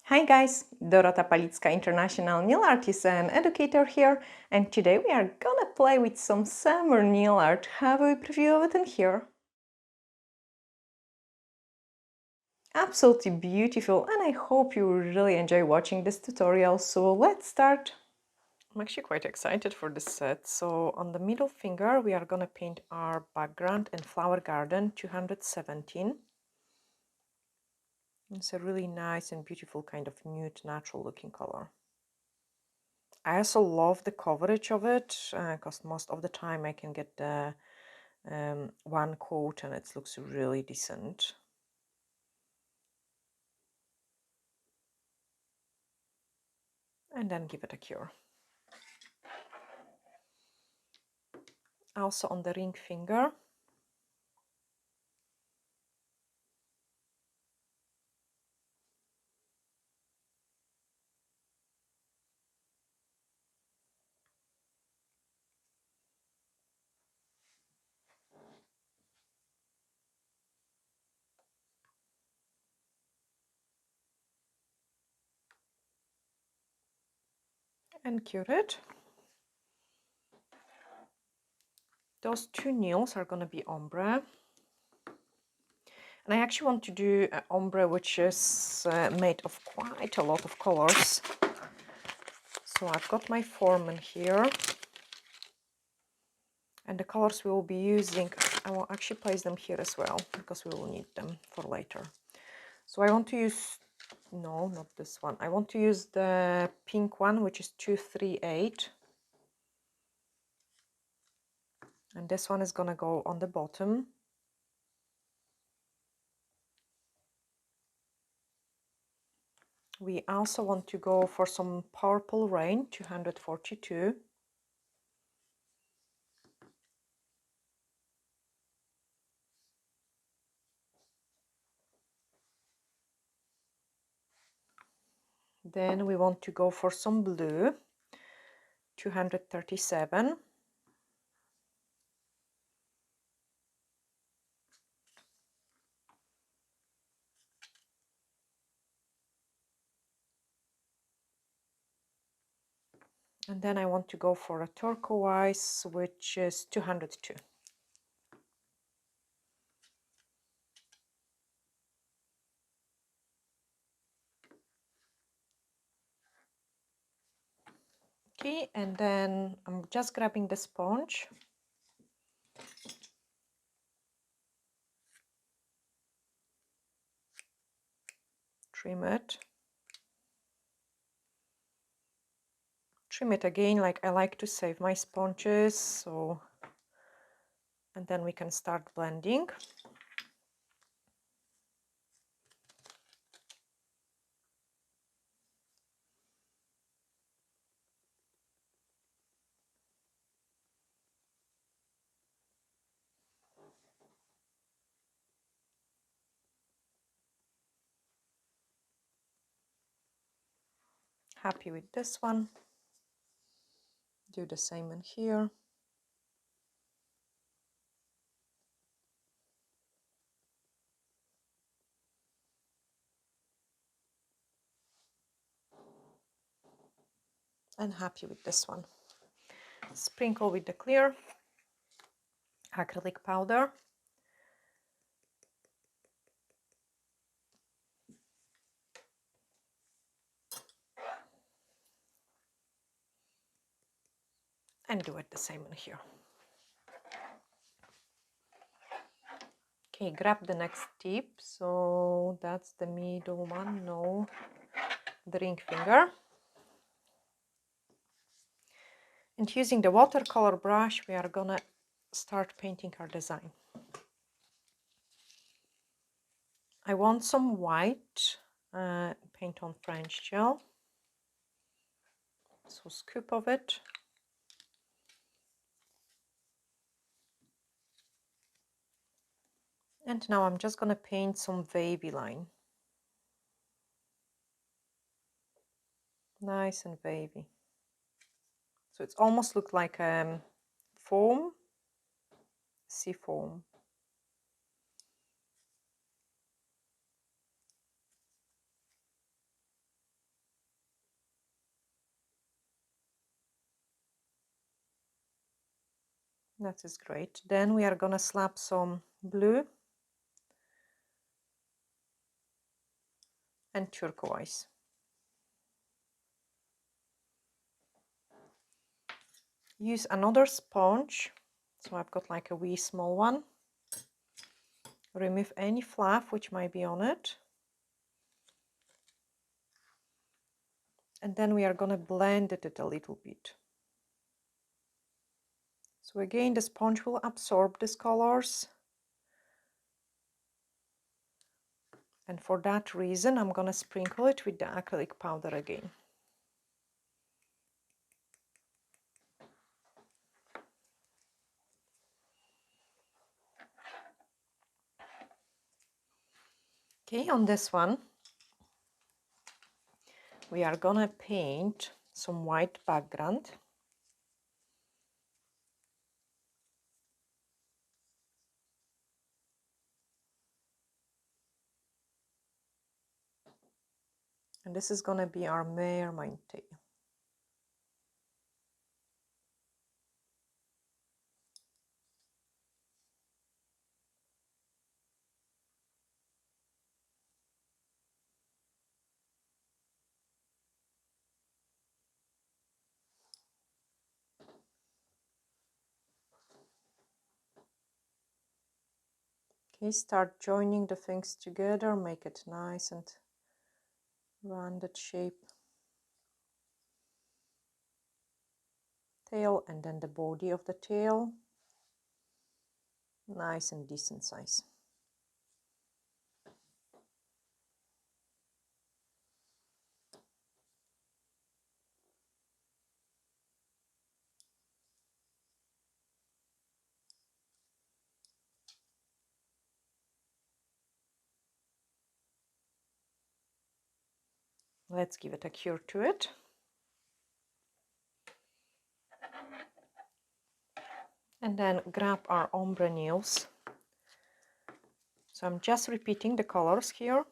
Hi guys, Dorota International Nail Artist and Educator here, and today we are gonna play with some summer nail art. Have a preview of it in here. Absolutely beautiful, and I hope you really enjoy watching this tutorial, so let's start. I'm actually quite excited for this set. So on the middle finger we are gonna paint our background in Flower Garden 217. It's a really nice and beautiful kind of nude, natural looking color. I also love the coverage of it because most of the time I can get the one coat and it looks really decent. And then give it a cure. Also on the ring finger. And cure it. Those two nails are going to be ombre. And I actually want to do an ombre which is made of quite a lot of colors. So I've got my form in here. And the colors we will be using, I will actually place them here as well because we will need them for later. So I want to use, no, not this one. I want to use the pink one, which is 238. And this one is gonna go on the bottom. We also want to go for some Purple Rain, 242. Then we want to go for some blue, 237. And then I want to go for a turquoise, which is 202. Okay, and then I'm just grabbing the sponge. Trim it. Trim it again, like I like to save my sponges, so, and then we can start blending. Happy with this one. Do the same in here. And happy with this one. Sprinkle with the clear acrylic powder. And do it the same in here. Okay, grab the next tip. So that's the middle one, no, the ring finger. And using the watercolor brush, we are gonna start painting our design. I want some white paint on French gel. So a scoop of it. And now I'm just gonna paint some wavy line. Nice and wavy. So it's almost look like foam, sea foam. That is great. Then we are gonna slap some blue and turquoise. Use another sponge. So I've got like a wee small one. Remove any fluff which might be on it. And then we are gonna blend it a little bit. So again, the sponge will absorb these colors. And for that reason, I'm gonna sprinkle it with the acrylic powder again. Okay, on this one, we are gonna paint some white background. And this is gonna be our mermaid tail. Okay, start joining the things together, make it nice and rounded shape. Tail, and then the body of the tail. Nice and decent size. Let's give it a cure to it. And then grab our ombre nails. So I'm just repeating the colors here.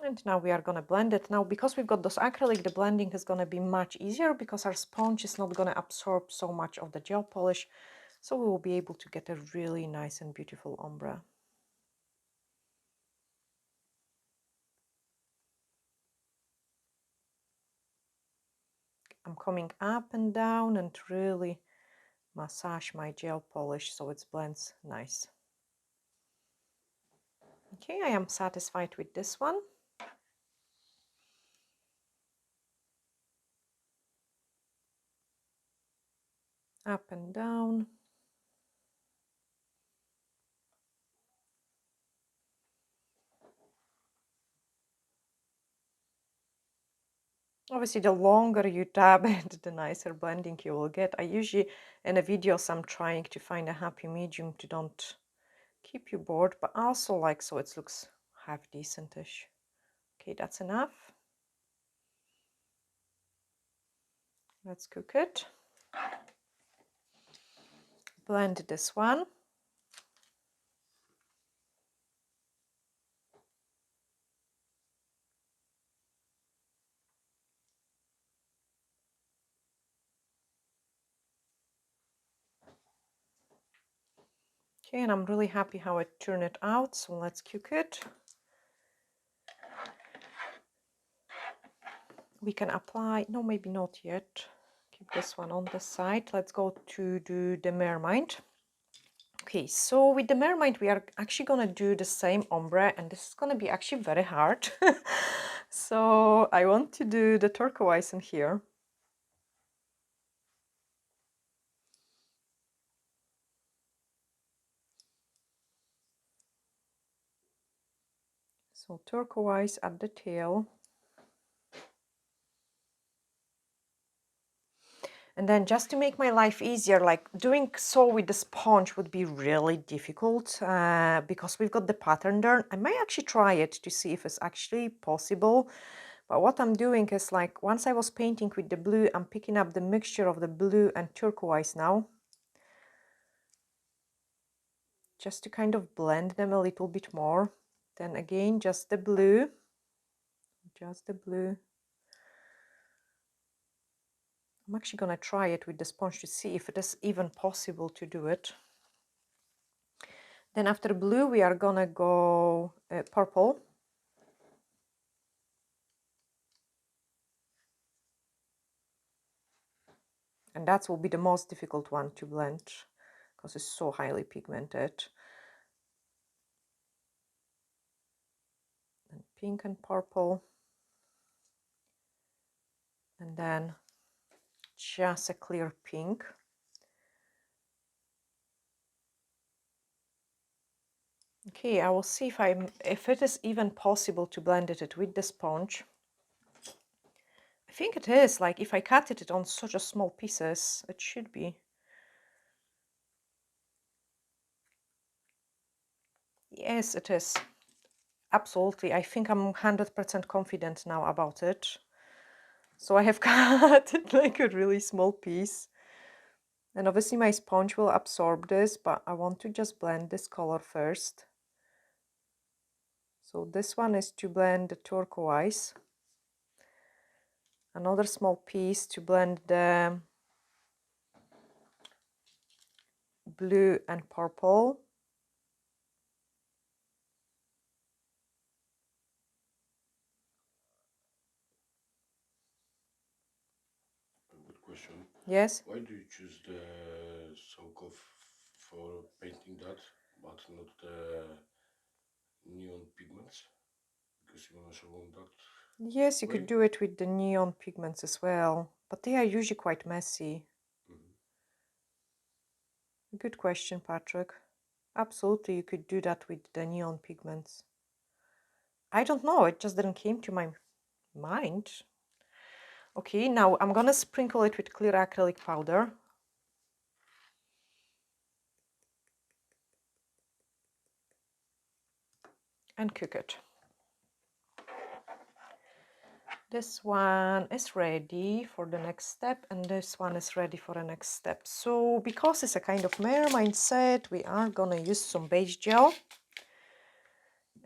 And now we are going to blend it. Now, because we've got those acrylic, the blending is going to be much easier because our sponge is not going to absorb so much of the gel polish. So we will be able to get a really nice and beautiful ombre. I'm coming up and down and really massage my gel polish so it blends nice. Okay, I am satisfied with this one. Up and down. Obviously, the longer you dab it, the nicer blending you will get. I usually, in the videos, I'm trying to find a happy medium to don't keep you bored, but also like so it looks half decentish. Okay, that's enough. Let's cook it. Blend this one. Okay, and I'm really happy how it turned it out, so let's cook it. We can apply, no, maybe not yet. Keep this one on the side. Let's go to do the mermaid. Okay, so with the mermaid, we are actually gonna do the same ombre, and this is gonna be actually very hard. So I want to do the turquoise in here. So turquoise at the tail. And then just to make my life easier, like doing so with the sponge would be really difficult because we've got the pattern there. I might actually try it to see if it's actually possible. But what I'm doing is, like, once I was painting with the blue, I'm picking up the mixture of the blue and turquoise now, just to kind of blend them a little bit more. Then again, just the blue, just the blue. I'm actually going to try it with the sponge to see if it is even possible to do it. Then after blue, we are going to go purple. And that will be the most difficult one to blend because it's so highly pigmented. And pink and purple. And then just a clear pink. Okay, I will see if it is even possible to blend it with the sponge. I think it is. Like, if I cut it on such a small pieces, it should be. Yes, it is. Absolutely. I think I'm 100% confident now about it. So I have cut it like a really small piece. And obviously my sponge will absorb this, but I want to just blend this color first. So this one is to blend the turquoise. Another small piece to blend the blue and purple. Good question. Yes? Why do you choose the Sokolov for painting that, but not the neon pigments? Because you want to show them that. Yes, you could do it with the neon pigments as well, but they are usually quite messy. Good question, Patrick. Absolutely, you could do that with the neon pigments. I don't know, it just didn't came to my mind. Okay, now I'm gonna sprinkle it with clear acrylic powder. And cook it. This one is ready for the next step, and this one is ready for the next step. So because it's a kind of mermaid set, we are gonna use some beige gel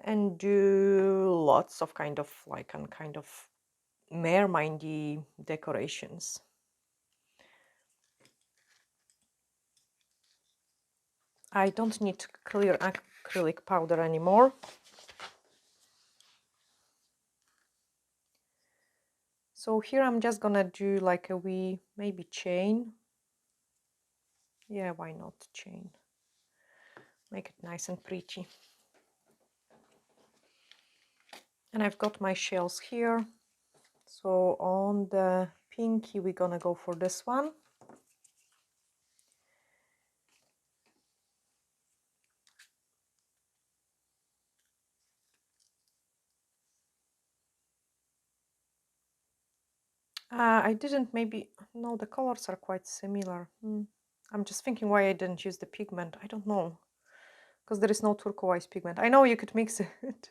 and do lots of kind of mermaidy decorations. I don't need clear acrylic powder anymore. So here I'm just gonna do like a wee, maybe chain. Yeah, why not chain? Make it nice and pretty. And I've got my shells here. So on the pinky, we're gonna go for this one. I didn't maybe, no, the colors are quite similar. I'm just thinking why I didn't use the pigment. I don't know, because there is no turquoise pigment. I know you could mix it.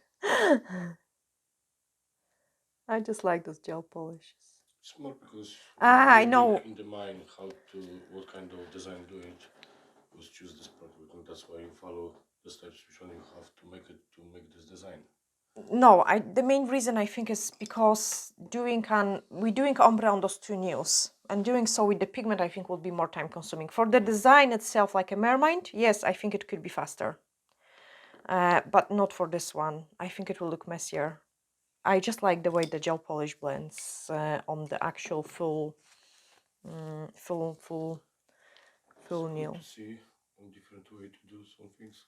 I just like those gel polishes. It's more because I know. in the mind what kind of design do it, was choose this product, and that's why you follow the steps which one you have to make this design. No, the main reason I think is because we're doing ombre on those two nails, and doing so with the pigment I think would be more time consuming. For the design itself, like a mermaid, yes, I think it could be faster. But not for this one. I think it will look messier. I just like the way the gel polish blends on the actual full nail. To see a different way to do some things.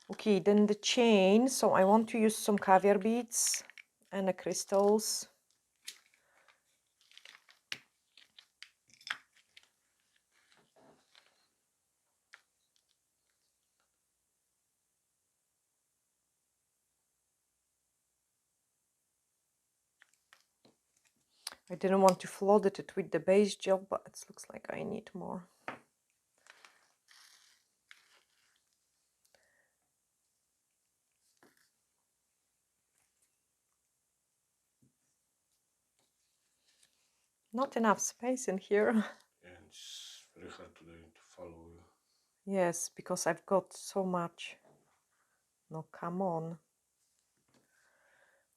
Okay, then the chain. So I want to use some caviar beads and the crystals. I didn't want to flood it with the base gel, but it looks like I need more. Not enough space in here. Yeah, and it's very hard to follow you. Yes, because I've got so much. No, come on.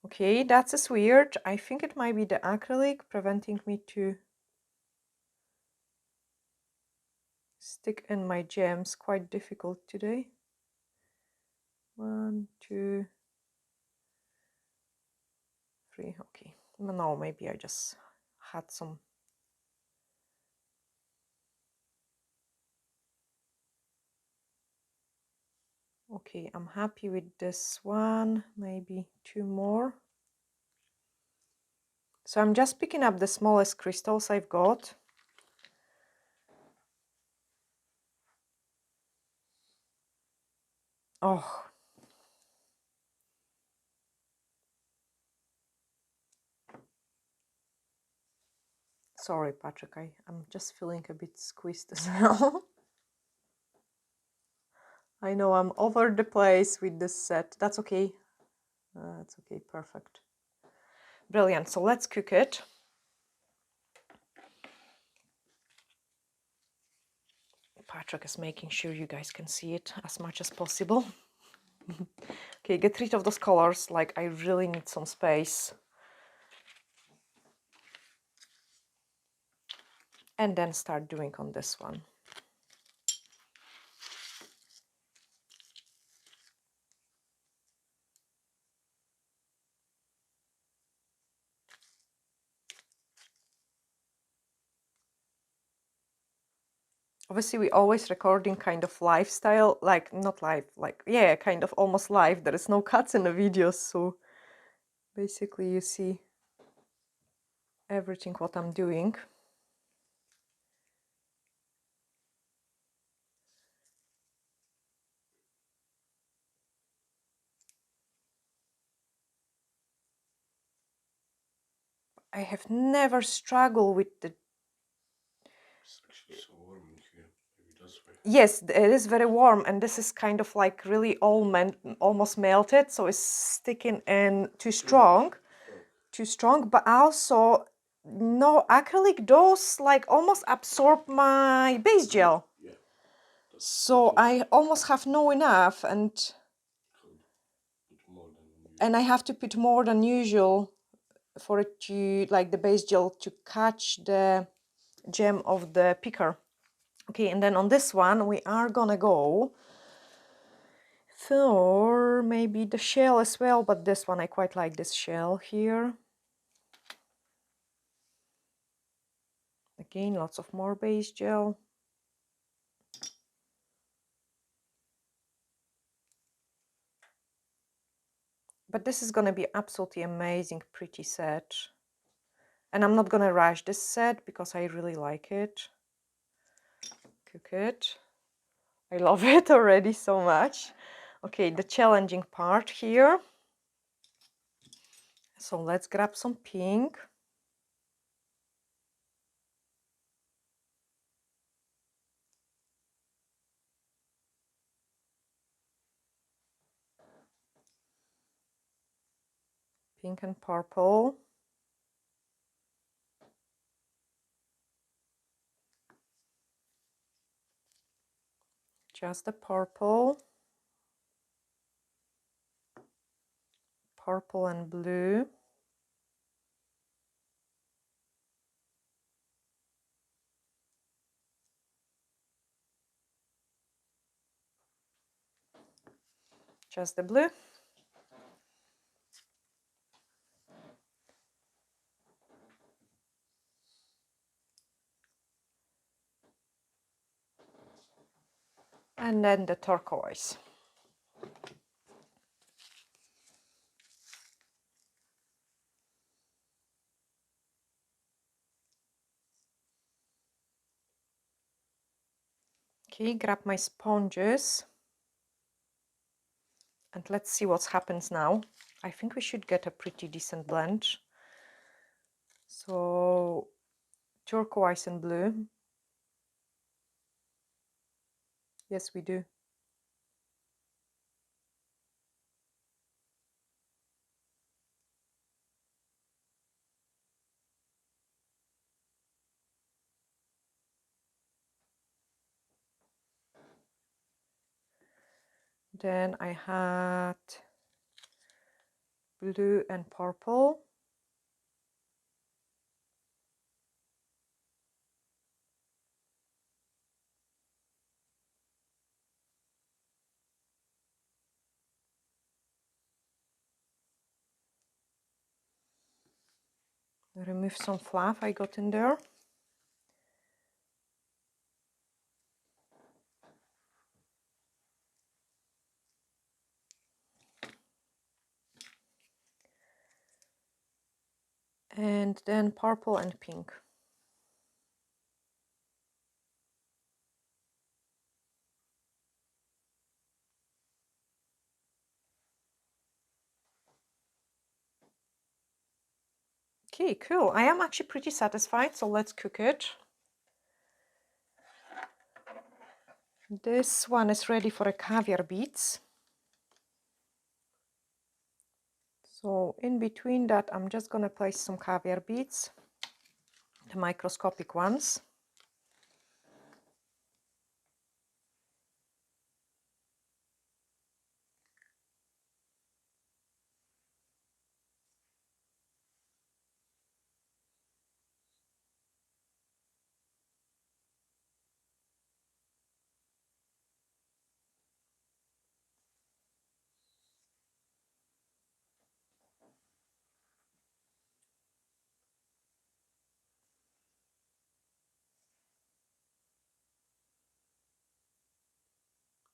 Okay, that's weird. I think it might be the acrylic preventing me to stick in my gems. Quite difficult today. 1, 2, 3. Okay. No, maybe I just had some. Okay, I'm happy with this one. Maybe 2 more. So I'm just picking up the smallest crystals I've got. Oh. Sorry, Patrick, I'm just feeling a bit squeezed as well. I know I'm over the place with this set. That's okay. That's okay, perfect. Brilliant, so let's cook it. Patrick is making sure you guys can see it as much as possible. Okay, get rid of those colors, like I really need some space. And then start doing on this one. Obviously, we always recording kind of lifestyle, like not live, like, yeah, kind of almost live. There is no cuts in the videos, so basically you see everything what I'm doing. I have never struggled with the. It's actually so warm in here. Maybe that's why. Yes, it is very warm, and this is kind of like really almost melted, so it's sticking in too strong. Too strong, but also no, acrylic does like almost absorb my base gel. Yeah. So I almost have no enough, and I have to put more than usual for it to, like, the base gel to catch the gem of the picker. Okay, and then on this one we are gonna go for maybe the shell as well, but this one I quite like this shell here. Again, lots of more base gel. But this is gonna be absolutely amazing, pretty set. And I'm not gonna rush this set because I really like it. Cook it. I love it already so much. Okay, the challenging part here. So let's grab some pink. Pink and purple. Just the purple. Purple and blue. Just the blue. And then the turquoise. Okay, grab my sponges. And let's see what happens now. I think we should get a pretty decent blend. So turquoise and blue. Yes, we do. Then I had blue and purple. Remove some fluff I got in there. And then purple and pink. Okay, cool. I am actually pretty satisfied, so let's cook it. This one is ready for a caviar beads. So in between that, I'm just gonna place some caviar beads, the microscopic ones.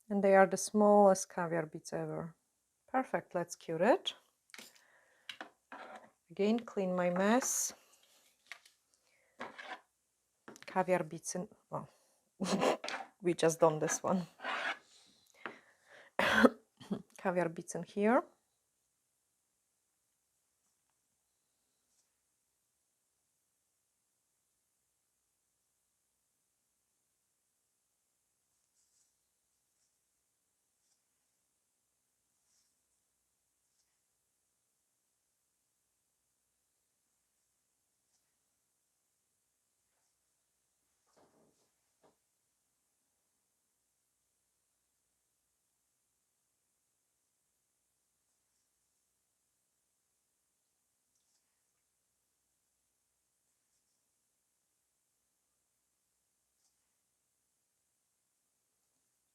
And they are the smallest caviar beads ever. Perfect, let's cure it. Again, clean my mess. Caviar beads in, well, we just done this one. Caviar beads in here.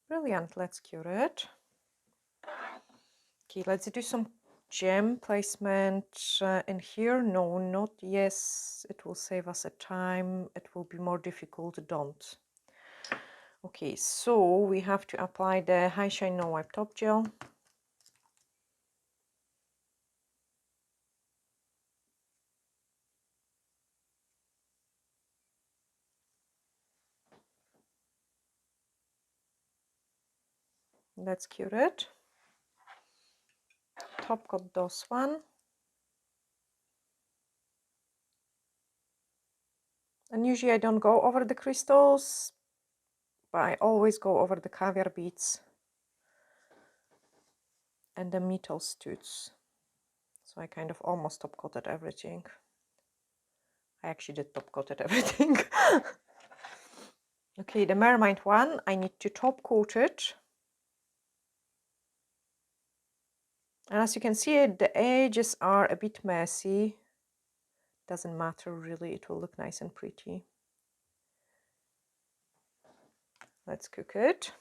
Brilliant, let's cure it. Okay, let's do some gem placement in here. No, not yes. It will save us a time. It will be more difficult. Don't. Okay, so we have to apply the High Shine No Wipe Top Gel. Let's cure it. Top coat this one. And usually I don't go over the crystals, but I always go over the caviar beads and the metal studs. So I kind of almost top coated everything. I actually did top coated everything. Okay, the Mermaid one, I need to top coat it. And as you can see, the edges are a bit messy. Doesn't matter really, it will look nice and pretty. Let's cook it.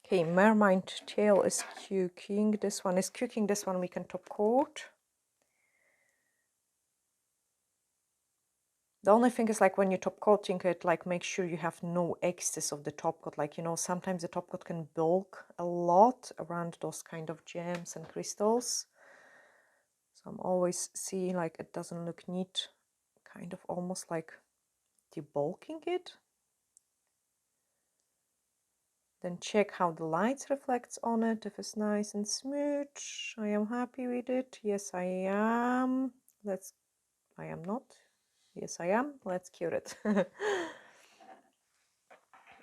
Okay, Mermaid tail is cooking. This one is cooking. This one we can top coat. The only thing is, like, when you're top coating it, like, make sure you have no excess of the top coat. Like, you know, sometimes the top coat can bulk a lot around those kind of gems and crystals. So I'm always seeing like it doesn't look neat, kind of almost like debulking it. Then check how the light reflects on it, if it's nice and smooth. I am happy with it. Yes, I am. I am not. Yes, I am. Let's cure it.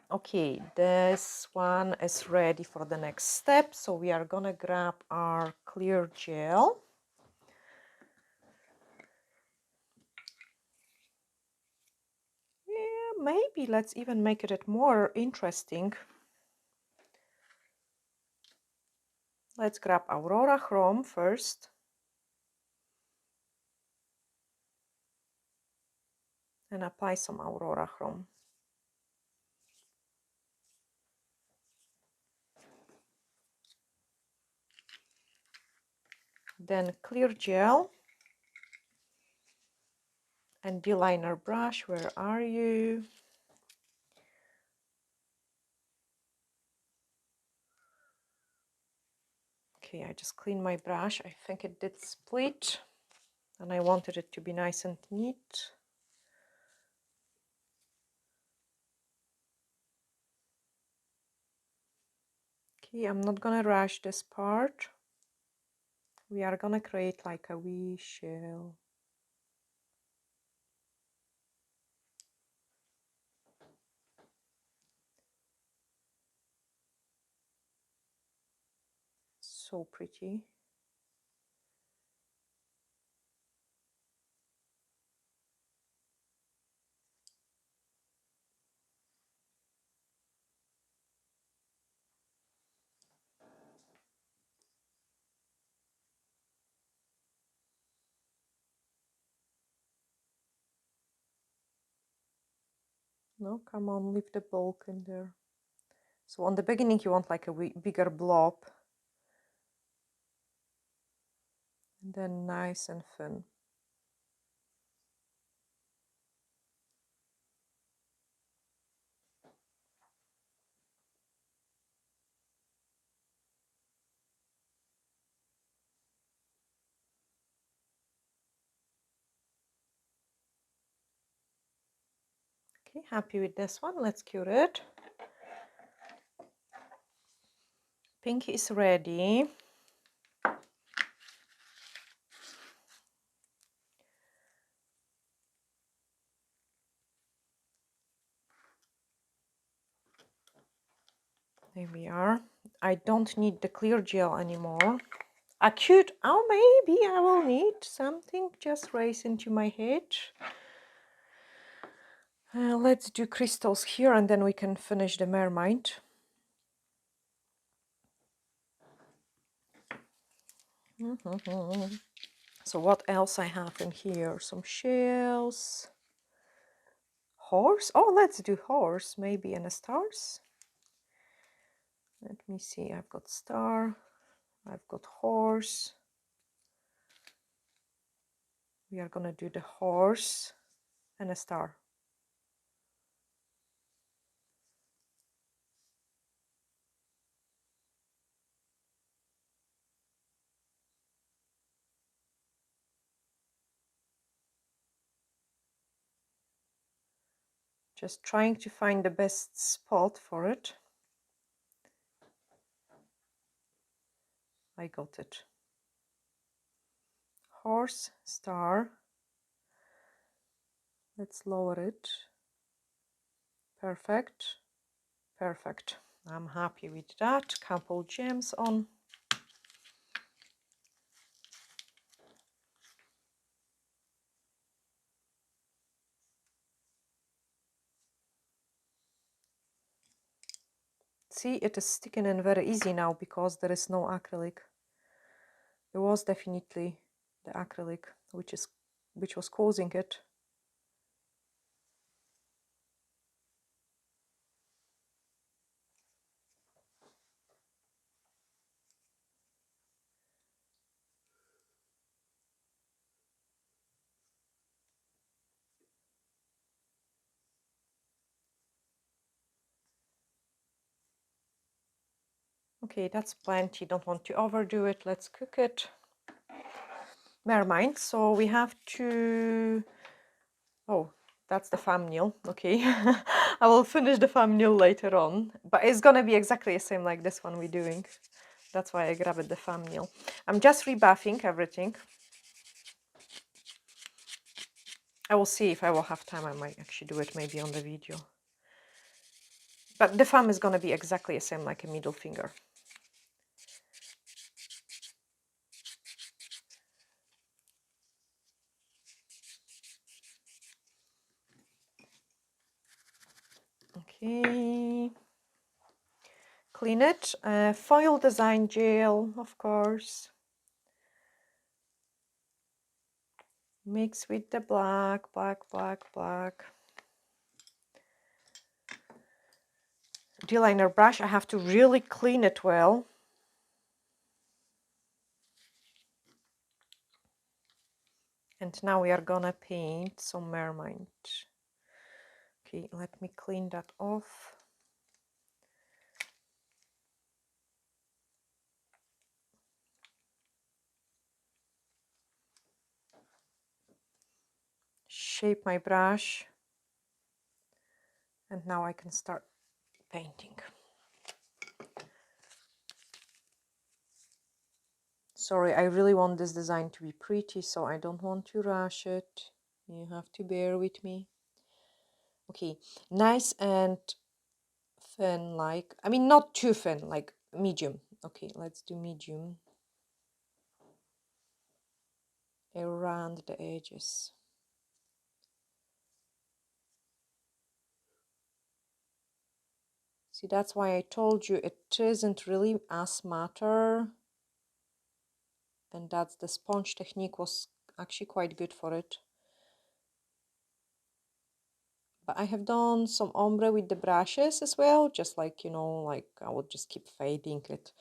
Okay, this one is ready for the next step. So we are gonna grab our clear gel. Yeah, maybe let's even make it more interesting. Let's grab Aurora Chrome first. And apply some Aurora Chrome. Then clear gel. And D-liner brush, where are you? Okay, I just cleaned my brush. I think it did split. And I wanted it to be nice and neat. Okay, I'm not gonna rush this part. We are gonna create like a wee shell. So pretty. No, come on, leave the bulk in there. So on the beginning you want like a bigger blob. And then nice and thin. Okay, happy with this one. Let's cure it. Pink is ready. There we are. I don't need the clear gel anymore. Acute, oh, maybe I will need something just race into my head. Let's do crystals here and then we can finish the mermaid. So what else I have in here? Some shells. Horse? Oh, let's do horse, maybe, and a stars. Let me see, I've got star, I've got horse. We are gonna do the horse and a star. Just trying to find the best spot for it. I got it. Horse, star. Let's lower it. Perfect. Perfect. I'm happy with that. Couple gems on. See, it is sticking in very easy now because there is no acrylic. There was definitely the acrylic which was causing it. Okay, that's plenty. Don't want to overdo it. Let's cook it. Mermaid. So we have to. Oh, that's the thumbnail. Okay, I will finish the thumbnail later on, but it's gonna be exactly the same like this one we're doing. That's why I grabbed the thumbnail. I'm just rebuffing everything. I will see if I will have time. I might actually do it maybe on the video. But the thumb is going to be exactly the same like a middle finger. Okay. Clean it. Foil design gel, of course. Mix with the black. D-liner brush, I have to really clean it well. And now we are gonna paint some mermaid. Okay, let me clean that off. Shape my brush. And now I can start painting. Sorry, I really want this design to be pretty, so I don't want to rush it. You have to bear with me. Okay, nice and thin, like, I mean, not too thin, like medium. Okay, let's do medium. Around the edges. See, that's why I told you it isn't really as matter. And that's the sponge technique was actually quite good for it. But I have done some ombre with the brushes as well, just like, you know, like I would just keep fading it,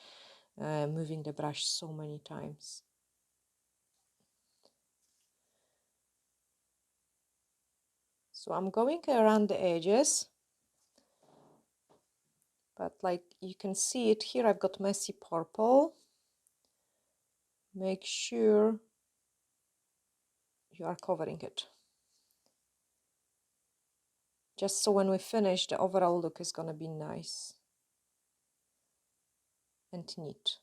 moving the brush so many times. So I'm going around the edges, but like you can see it here, I've got messy purple. Make sure you are covering it. Just so when we finish, the overall look is gonna be nice and neat.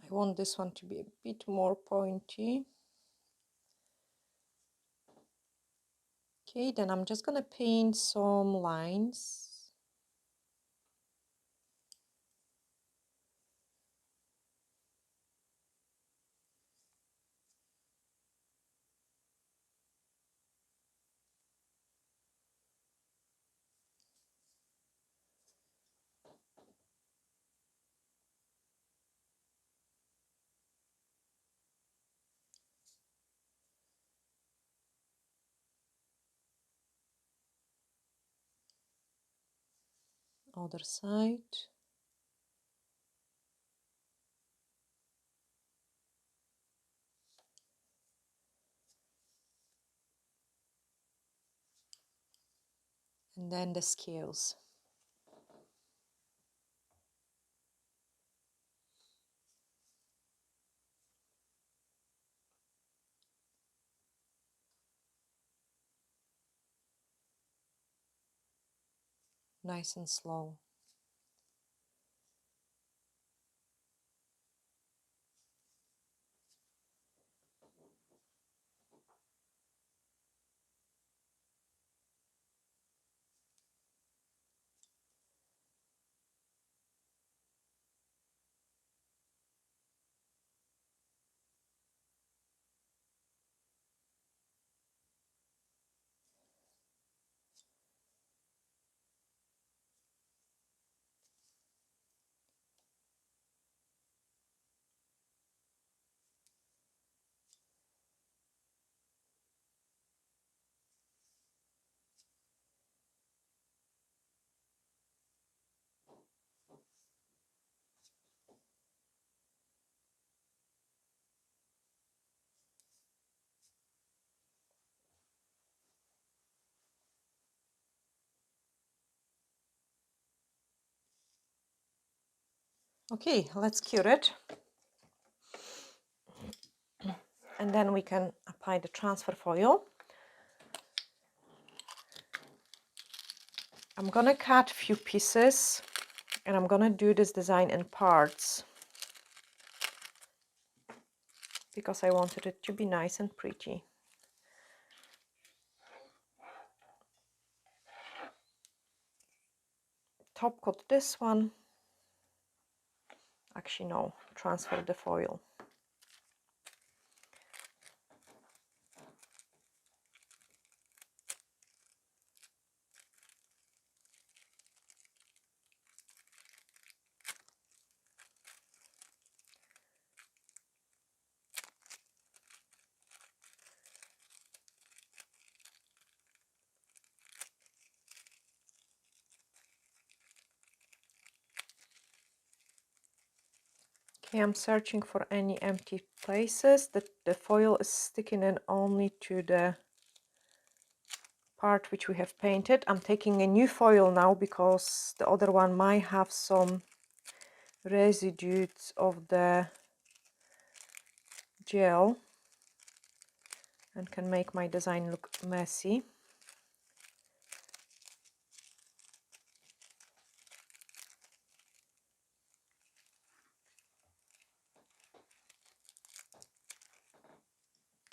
I want this one to be a bit more pointy. Okay, then I'm just gonna paint some lines. Other side. And then the scales. Nice and slow. Okay, let's cure it. And then we can apply the transfer foil. I'm gonna cut a few pieces and I'm gonna do this design in parts because I wanted it to be nice and pretty. Top coat this one. Actually, no, transfer the foil. Okay, I'm searching for any empty places that the foil is sticking in only to the part which we have painted. I'm taking a new foil now because the other one might have some residues of the gel and can make my design look messy.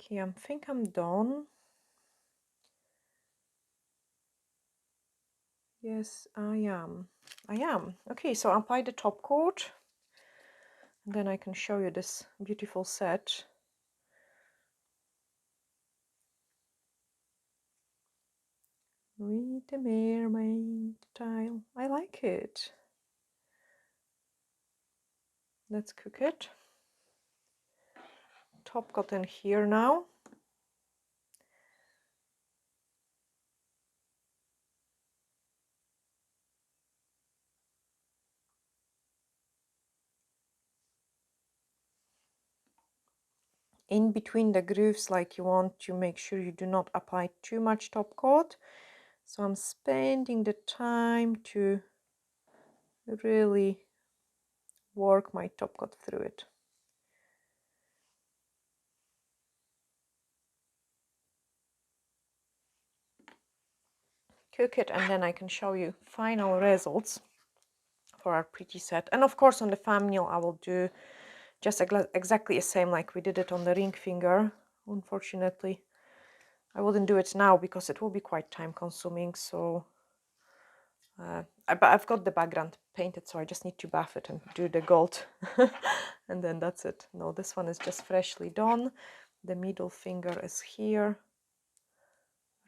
Okay, I think I'm done. Yes, I am. I am. Okay, so I'll apply the top coat. And then I can show you this beautiful set. With the mermaid tile. I like it. Let's cook it. Top coat in here now. In between the grooves, like, you want to make sure you do not apply too much top coat. So I'm spending the time to really work my top coat through it. Cook it, and then I can show you final results for our pretty set. And of course on the thumbnail I will do just exactly the same like we did it on the ring finger. Unfortunately I wouldn't do it now because it will be quite time consuming, so but I've got the background painted, so I just need to buff it and do the gold and then that's it. No, this one is just freshly done. The middle finger is here.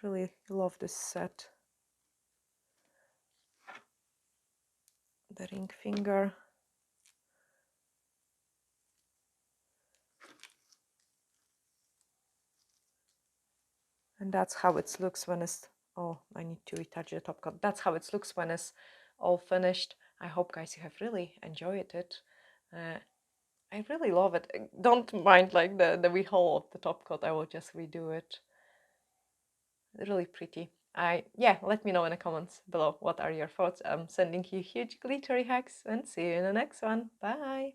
Really love this set. The ring finger. And that's how it looks when it's, oh, I need to retouch the top coat. That's how it looks when it's all finished. I hope, guys, you have really enjoyed it. I really love it. Don't mind like the wee hole of the top coat. I will just redo it. Really pretty. Yeah, let me know in the comments below what are your thoughts. I'm sending you huge glittery hacks and see you in the next one. Bye.